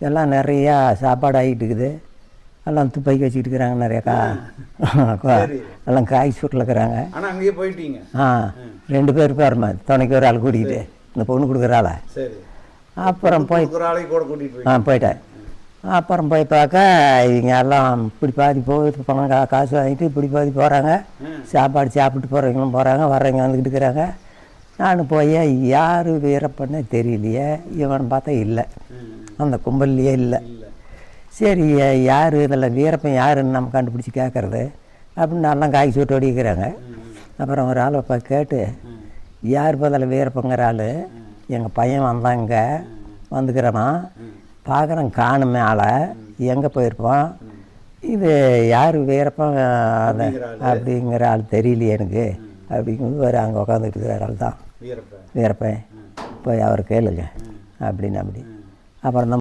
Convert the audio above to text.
எல்லாம் நிறையா சாப்பாடு ஆகிட்டு இருக்குது. எல்லாம் துப்பாக்கி வச்சுக்கிட்டு இருக்கிறாங்க நிறையா எல்லாம் காய் சுட்டில் ஆனால் அங்கேயே போயிட்டீங்க. 2 பேர் பாருமா துணைக்கு ஒரு ஆள் கூட்டிகிட்டு இந்த பொண்ணு கொடுக்குற ஆளை. சரி. அப்புறம் போய் கூட கூட்டிகிட்டு போயிட்டேன். அப்புறம் போய் பார்க்க இவங்க எல்லாம் இப்படி பாதி போய் பணம் காசு வாங்கிட்டு இப்படி பாதி போகிறாங்க. சாப்பாடு சாப்பிட்டு போகிறவங்களும் போகிறாங்க, வர்றவங்க வந்துக்கிட்டு இருக்கிறாங்க. நான் போய் யார் வீரப்பண்ணே தெரியலையே, இவன் பார்த்தா இல்லை, அந்த கும்பல்லையே இல்லை. சரி யார் இதில் வீரப்பன் யாருன்னு நம்ம கண்டுபிடிச்சி கேட்குறது அப்படின்னு எல்லாம் காய்ச்சி விட்டு ஓடிக்கிறாங்க. அப்புறம் ஒரு ஆள் கேட்டு யார் பதில் வீரப்பங்கிற ஆள், எங்கள் பையன் வந்தாங்க வந்துக்கிறானா பார்க்குறேன், காணுமே ஆளை, எங்கே போயிருப்பான், இது யார் வீரப்பன் அதை அப்படிங்கிற ஆள் தெரியலையே எனக்கு அப்படிங்கிறது வேறு அங்கே உட்காந்துட்டு இருக்கிற ஆள் தான் வீரப்பன். போய் அவர் கேளுங்க அப்படின்னு. அப்புறம்